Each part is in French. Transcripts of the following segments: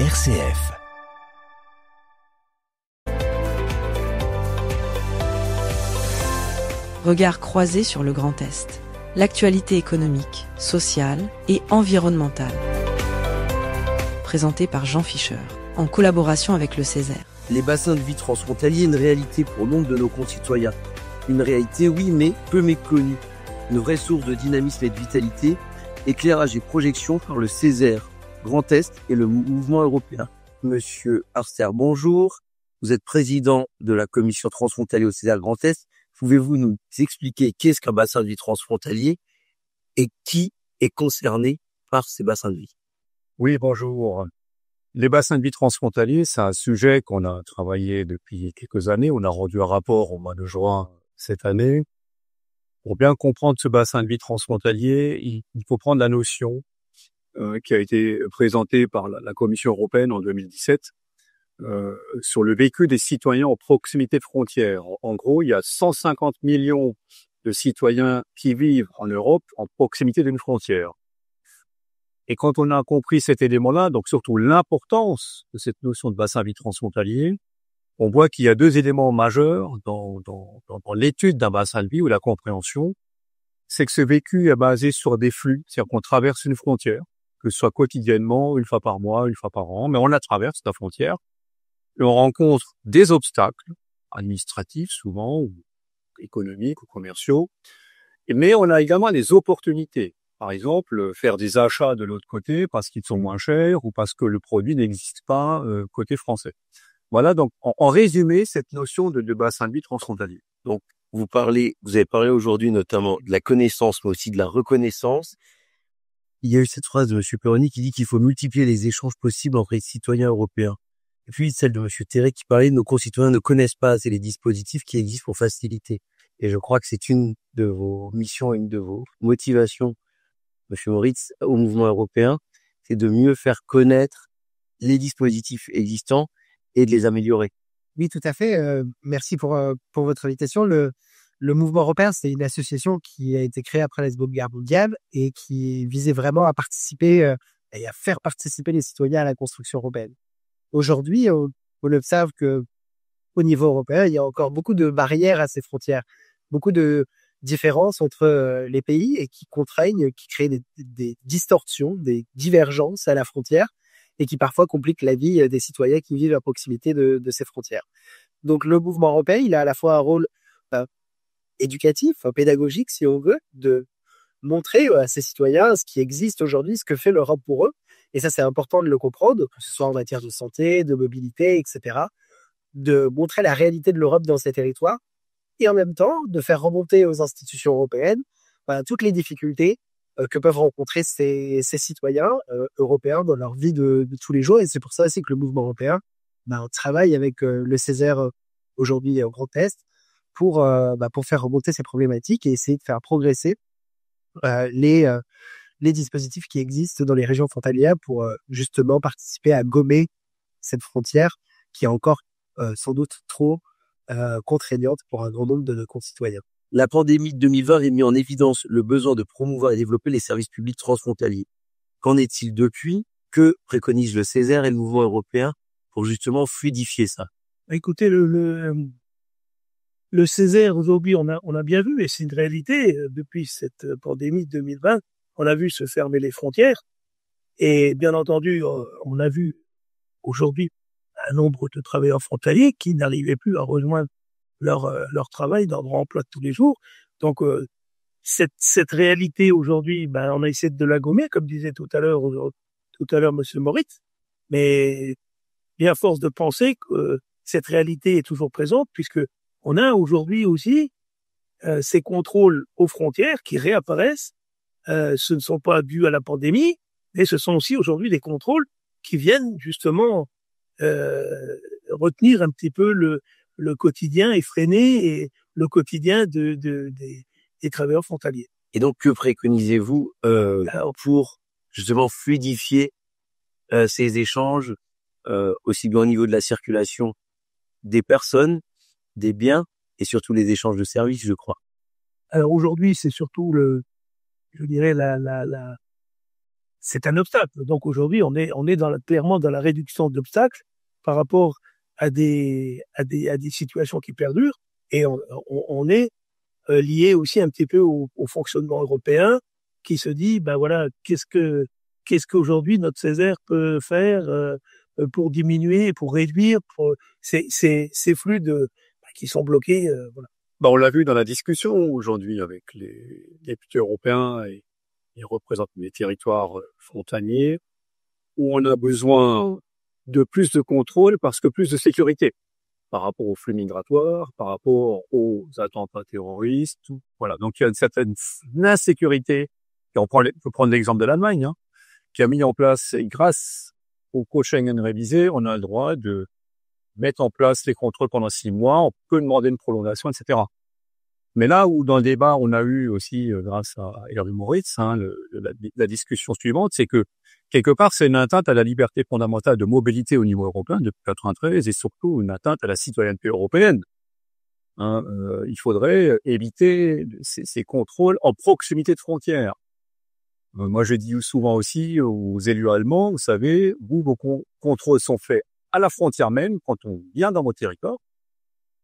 RCF. Regard croisé sur le Grand Est. L'actualité économique, sociale et environnementale. Présenté par Jean Fischer, en collaboration avec le Césaire. Les bassins de vie transfrontaliers, une réalité pour nombre de nos concitoyens. Une réalité, oui, mais peu méconnue. Une vraie source de dynamisme et de vitalité. Éclairage et projection par le Césaire, Grand Est et le mouvement européen. Monsieur Arster, bonjour. Vous êtes président de la commission transfrontalière au Césaire Grand Est. Pouvez-vous nous expliquer qu'est-ce qu'un bassin de vie transfrontalier et qui est concerné par ces bassins de vie? Oui, bonjour. Les bassins de vie transfrontaliers, c'est un sujet qu'on a travaillé depuis quelques années. On a rendu un rapport au mois de juin cette année. Pour bien comprendre ce bassin de vie transfrontalier, il faut prendre la notion qui a été présentée par la Commission européenne en 2017 sur le vécu des citoyens en proximité de frontières. En gros, il y a 150 millions de citoyens qui vivent en Europe en proximité d'une frontière. Et quand on a compris cet élément-là, donc surtout l'importance de cette notion de bassin de vie transfrontalier, on voit qu'il y a deux éléments majeurs dans l'étude d'un bassin de vie ou la compréhension. C'est que ce vécu est basé sur des flux, c'est-à-dire qu'on traverse une frontière, que ce soit quotidiennement, une fois par mois, une fois par an, mais on la traverse, la frontière, et on rencontre des obstacles administratifs souvent, ou économiques ou commerciaux, mais on a également des opportunités. Par exemple, faire des achats de l'autre côté parce qu'ils sont moins chers ou parce que le produit n'existe pas côté français. Voilà donc en résumé cette notion de bassin de vie transfrontalier. Donc vous avez parlé aujourd'hui notamment de la connaissance, mais aussi de la reconnaissance. Il y a eu cette phrase de M. Perroni qui dit qu'il faut multiplier les échanges possibles entre les citoyens européens. Et puis celle de M. Terret qui parlait de nos concitoyens ne connaissent pas assez les dispositifs qui existent pour faciliter. Et je crois que c'est une de vos missions, une de vos motivations, M. Moritz, au mouvement européen, c'est de mieux faire connaître les dispositifs existants et de les améliorer. Oui, tout à fait. Merci pour votre invitation. Le mouvement européen, c'est une association qui a été créée après la Seconde Guerre mondiale et qui visait vraiment à participer et à faire participer les citoyens à la construction européenne. Aujourd'hui, on observe que au niveau européen, il y a encore beaucoup de barrières à ces frontières, beaucoup de différences entre les pays et qui contraignent, qui créent des distorsions, des divergences à la frontière et qui parfois compliquent la vie des citoyens qui vivent à proximité de ces frontières. Donc le mouvement européen, il a à la fois un rôle éducatif, pédagogique si on veut, de montrer à ces citoyens ce qui existe aujourd'hui, ce que fait l'Europe pour eux. Et ça, c'est important de le comprendre, que ce soit en matière de santé, de mobilité, etc. De montrer la réalité de l'Europe dans ces territoires et en même temps de faire remonter aux institutions européennes toutes les difficultés que peuvent rencontrer ces citoyens européens dans leur vie de tous les jours. Et c'est pour ça aussi que le mouvement européen travaille avec le Césaire aujourd'hui au Grand Est pour faire remonter ces problématiques et essayer de faire progresser les dispositifs qui existent dans les régions frontalières pour justement participer à gommer cette frontière qui est encore sans doute trop contraignante pour un grand nombre de nos concitoyens. La pandémie de 2020 a mis en évidence le besoin de promouvoir et développer les services publics transfrontaliers. Qu'en est-il depuis? Que préconise le Césaire et le mouvement européen pour justement fluidifier ça? Écoutez, le Césaire aujourd'hui, on a bien vu, et c'est une réalité, depuis cette pandémie de 2020, on a vu se fermer les frontières. Et bien entendu, on a vu aujourd'hui un nombre de travailleurs frontaliers qui n'arrivaient plus à rejoindre leur travail dans leur emploi de tous les jours. Donc, cette réalité aujourd'hui, on a essayé de la gommer, comme disait tout à l'heure Monsieur Moritz. Mais bien à force de penser que cette réalité est toujours présente, puisque on a aujourd'hui aussi ces contrôles aux frontières qui réapparaissent. Ce ne sont pas dus à la pandémie, mais ce sont aussi aujourd'hui des contrôles qui viennent justement retenir un petit peu le quotidien effréné et le quotidien des travailleurs frontaliers. Et donc, que préconisez-vous pour justement fluidifier ces échanges, aussi bien au niveau de la circulation des personnes, des biens et surtout les échanges de services, je crois? Alors aujourd'hui, c'est surtout c'est un obstacle. Donc aujourd'hui, on est clairement dans la réduction d'obstacles par rapport à des situations qui perdurent, et on est lié aussi un petit peu au fonctionnement européen, qui se dit, ben voilà, qu'est-ce qu'aujourd'hui notre Césaire peut faire pour diminuer, pour réduire ces flux qui sont bloqués, voilà. On l'a vu dans la discussion aujourd'hui avec les députés européens et ils représentent les territoires frontaliers où on a besoin de plus de contrôle parce que plus de sécurité par rapport aux flux migratoires, par rapport aux attentats terroristes, tout. Voilà. Donc il y a une certaine insécurité. Et on peut prendre l'exemple de l'Allemagne, qui a mis en place, et grâce au code Schengen révisé, on a le droit de mettre en place les contrôles pendant 6 mois, on peut demander une prolongation, etc. Mais là où dans le débat, on a eu aussi, grâce à Hervé Moritz, la discussion suivante, c'est que quelque part, c'est une atteinte à la liberté fondamentale de mobilité au niveau européen depuis 1993 et surtout une atteinte à la citoyenneté européenne. Il faudrait éviter ces contrôles en proximité de frontières. Moi, je dis souvent aussi aux élus allemands, vous savez, vos contrôles sont faits à la frontière même, quand on vient dans votre territoire.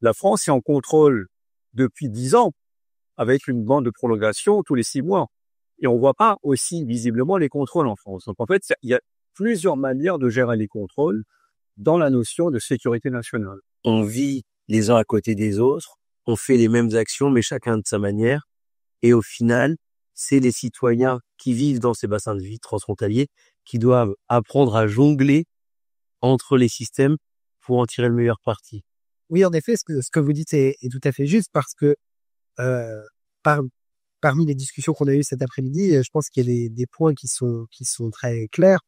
La France est en contrôle depuis 10 ans, avec une bande de prolongation tous les 6 mois. Et on voit pas aussi visiblement les contrôles en France. Donc en fait, il y a plusieurs manières de gérer les contrôles dans la notion de sécurité nationale. On vit les uns à côté des autres, on fait les mêmes actions, mais chacun de sa manière. Et au final, c'est les citoyens qui vivent dans ces bassins de vie transfrontaliers qui doivent apprendre à jongler entre les systèmes pour en tirer le meilleur parti. Oui, en effet, ce que vous dites est tout à fait juste, parce que parmi les discussions qu'on a eues cet après-midi, je pense qu'il y a des points qui sont très clairs.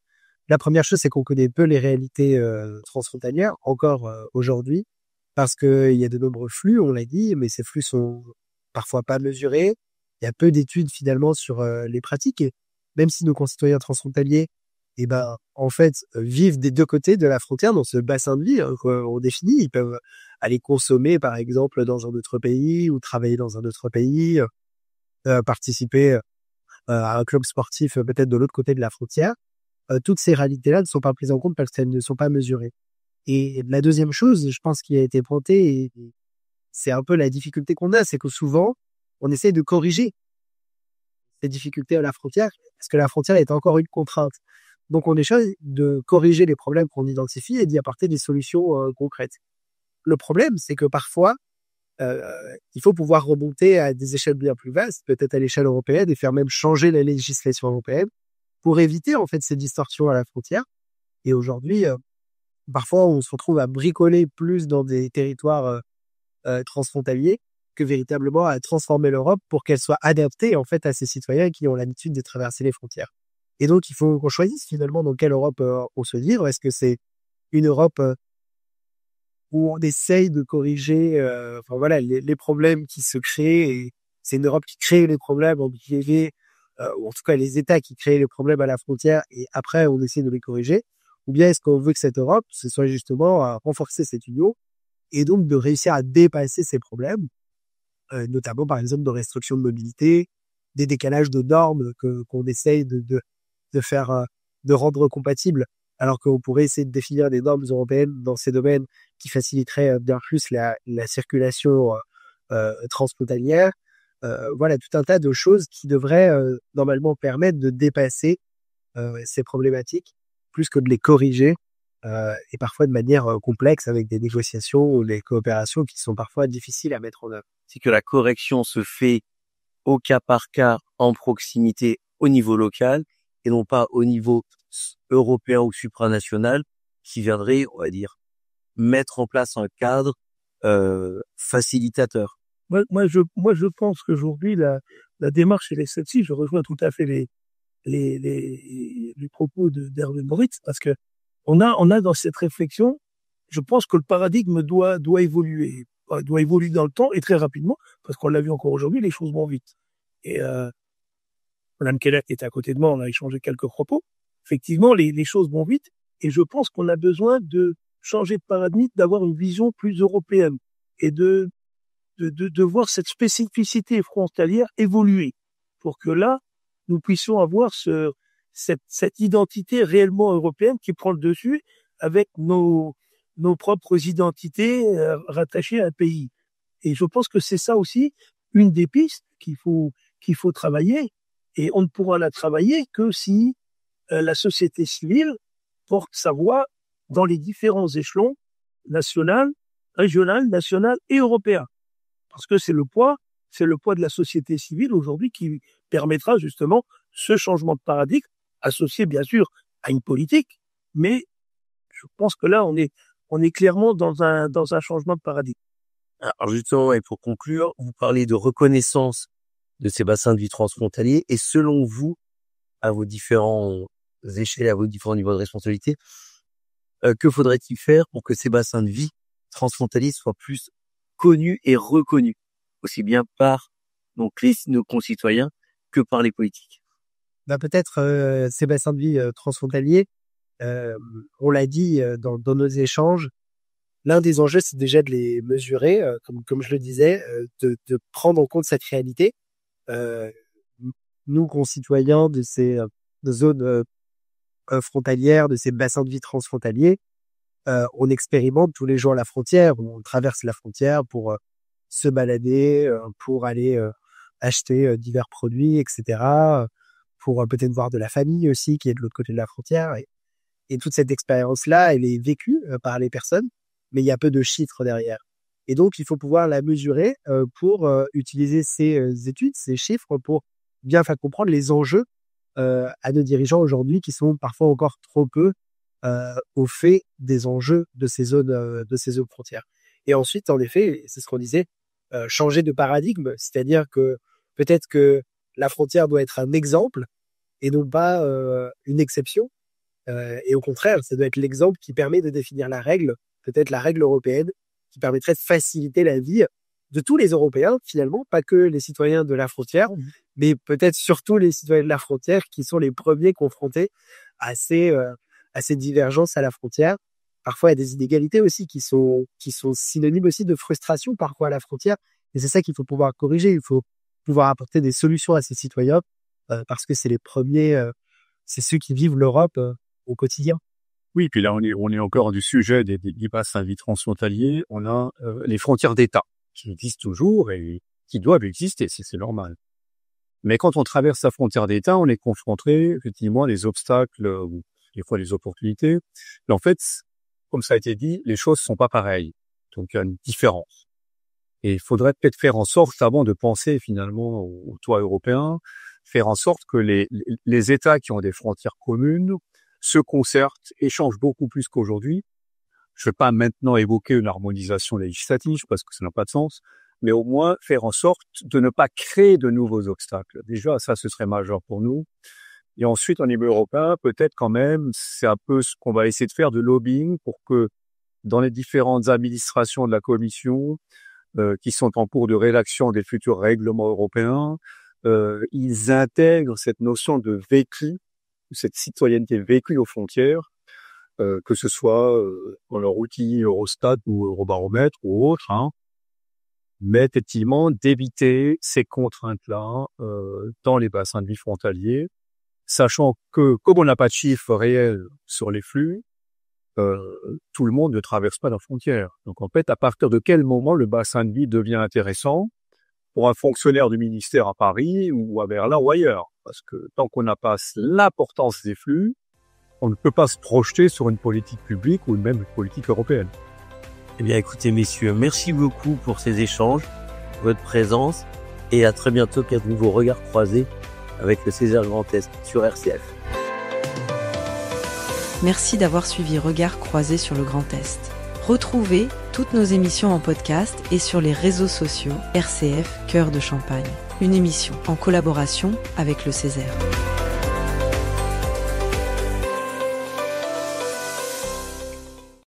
La première chose, c'est qu'on connaît peu les réalités transfrontalières encore aujourd'hui, parce que il y a de nombreux flux, on l'a dit, mais ces flux sont parfois pas mesurés. Il y a peu d'études finalement sur les pratiques, et même si nos concitoyens transfrontaliers, en fait, vivent des deux côtés de la frontière dans ce bassin de vie qu'on définit. Ils peuvent aller consommer, par exemple, dans un autre pays ou travailler dans un autre pays, participer à un club sportif peut-être de l'autre côté de la frontière. Toutes ces réalités-là ne sont pas prises en compte parce qu'elles ne sont pas mesurées. Et la deuxième chose, je pense, qui a été pointée, et c'est un peu la difficulté qu'on a, c'est que souvent, on essaie de corriger ces difficultés à la frontière, parce que la frontière est encore une contrainte. Donc, on essaie de corriger les problèmes qu'on identifie et d'y apporter des solutions concrètes. Le problème, c'est que parfois, il faut pouvoir remonter à des échelles bien plus vastes, peut-être à l'échelle européenne, et faire même changer la législation européenne pour éviter en fait ces distorsions à la frontière. Et aujourd'hui, parfois, on se retrouve à bricoler plus dans des territoires transfrontaliers que véritablement à transformer l'Europe pour qu'elle soit adaptée en fait à ces citoyens qui ont l'habitude de traverser les frontières. Et donc, il faut qu'on choisisse finalement dans quelle Europe on se vire. Est-ce que c'est une Europe où on essaye de corriger les problèmes qui se créent, et c'est une Europe qui crée les problèmes en privé, ou en tout cas les États qui créent les problèmes à la frontière, et après on essaie de les corriger? Ou bien est-ce qu'on veut que cette Europe, ce soit justement à renforcer cette union et donc de réussir à dépasser ces problèmes, notamment par exemple de restriction de mobilité, des décalages de normes qu'on essaye de faire, de rendre compatibles, alors qu'on pourrait essayer de définir des normes européennes dans ces domaines qui faciliteraient bien plus la circulation transfrontalière. Voilà, tout un tas de choses qui devraient normalement permettre de dépasser ces problématiques, plus que de les corriger, et parfois de manière complexe, avec des négociations ou des coopérations qui sont parfois difficiles à mettre en œuvre. C'est que la correction se fait au cas par cas, en proximité, au niveau local, et non pas au niveau européen ou supranational, qui viendrait, on va dire, mettre en place un cadre facilitateur. Moi, je pense qu'aujourd'hui, la démarche, elle est celle-ci. Je rejoins tout à fait les propos d'Hervé Moritz, parce que on a dans cette réflexion, je pense que le paradigme doit évoluer dans le temps et très rapidement, parce qu'on l'a vu encore aujourd'hui, les choses vont vite. Et Mme Keller qui était à côté de moi, on a échangé quelques propos. Effectivement, les choses vont vite, et je pense qu'on a besoin de changer de paradigme, d'avoir une vision plus européenne et de voir cette spécificité frontalière évoluer, pour que là, nous puissions avoir cette identité réellement européenne qui prend le dessus avec nos propres identités rattachées à un pays. Et je pense que c'est ça aussi une des pistes qu'il faut travailler. Et on ne pourra la travailler que si la société civile porte sa voix dans les différents échelons national, régional, national et européen. Parce que c'est le poids de la société civile aujourd'hui qui permettra justement ce changement de paradigme, associé bien sûr à une politique, mais je pense que là on est clairement dans un changement de paradigme. Alors justement, et pour conclure, vous parlez de reconnaissance de ces bassins de vie transfrontaliers, et selon vous, à vos différents échelles, à vos différents niveaux de responsabilité, que faudrait-il faire pour que ces bassins de vie transfrontaliers soient plus connus et reconnus, aussi bien par nos concitoyens que par les politiques? Peut-être ces bassins de vie transfrontaliers, on l'a dit dans nos échanges, l'un des enjeux, c'est déjà de les mesurer, comme je le disais, de prendre en compte cette réalité. Nous, concitoyens de ces zones frontalières, de ces bassins de vie transfrontaliers, on expérimente tous les jours la frontière, on traverse la frontière pour se balader, pour aller acheter divers produits, etc., pour peut-être voir de la famille aussi qui est de l'autre côté de la frontière. Et toute cette expérience-là, elle est vécue par les personnes, mais il y a peu de chiffres derrière. Et donc, il faut pouvoir la mesurer pour utiliser ces études, ces chiffres, pour bien faire comprendre les enjeux à nos dirigeants aujourd'hui qui sont parfois encore trop peu au fait des enjeux de ces zones frontières. Et ensuite, en effet, c'est ce qu'on disait, changer de paradigme, c'est-à-dire que peut-être que la frontière doit être un exemple et non pas une exception. Et au contraire, ça doit être l'exemple qui permet de définir la règle, peut-être la règle européenne, qui permettrait de faciliter la vie de tous les Européens, finalement, pas que les citoyens de la frontière, mais peut-être surtout les citoyens de la frontière qui sont les premiers confrontés à ces divergences à la frontière. Parfois, il y a des inégalités aussi qui sont synonymes aussi de frustration parfois à la frontière. Et c'est ça qu'il faut pouvoir corriger. Il faut pouvoir apporter des solutions à ces citoyens parce que c'est les premiers, c'est ceux qui vivent l'Europe au quotidien. Oui, puis là, on est encore du sujet des bassins de vie transfrontaliers. On a les frontières d'État qui existent toujours et qui doivent exister, c'est normal. Mais quand on traverse la frontière d'État, on est confronté effectivement à des obstacles ou des fois des opportunités. Mais en fait, comme ça a été dit, les choses sont pas pareilles. Donc il y a une différence. Et il faudrait peut-être faire en sorte, avant de penser finalement au toit européen, faire en sorte que les États qui ont des frontières communes se concertent, échangent beaucoup plus qu'aujourd'hui. Je ne vais pas maintenant évoquer une harmonisation législative parce que ça n'a pas de sens, mais au moins faire en sorte de ne pas créer de nouveaux obstacles. Déjà, ça, ce serait majeur pour nous. Et ensuite, au niveau européen, peut-être quand même, c'est un peu ce qu'on va essayer de faire de lobbying pour que dans les différentes administrations de la Commission qui sont en cours de rédaction des futurs règlements européens, ils intègrent cette notion de vécu, cette citoyenneté vécue aux frontières, que ce soit dans leur outil Eurostat ou Eurobaromètre ou autre, mais effectivement d'éviter ces contraintes-là dans les bassins de vie frontaliers, sachant que comme on n'a pas de chiffres réels sur les flux, tout le monde ne traverse pas la frontière. Donc en fait, à partir de quel moment le bassin de vie devient intéressant pour un fonctionnaire du ministère à Paris ou à Berlin ou ailleurs? Parce que tant qu'on n'a pas l'importance des flux, on ne peut pas se projeter sur une politique publique ou même une politique européenne. Eh bien, écoutez, messieurs, merci beaucoup pour ces échanges, votre présence, et à très bientôt pour de nouveaux regards croisés avec le Césaire Grand Est sur RCF. Merci d'avoir suivi Regards croisés sur le Grand Est. Retrouvez toutes nos émissions en podcast et sur les réseaux sociaux RCF Cœur de Champagne. Une émission en collaboration avec le Césaire.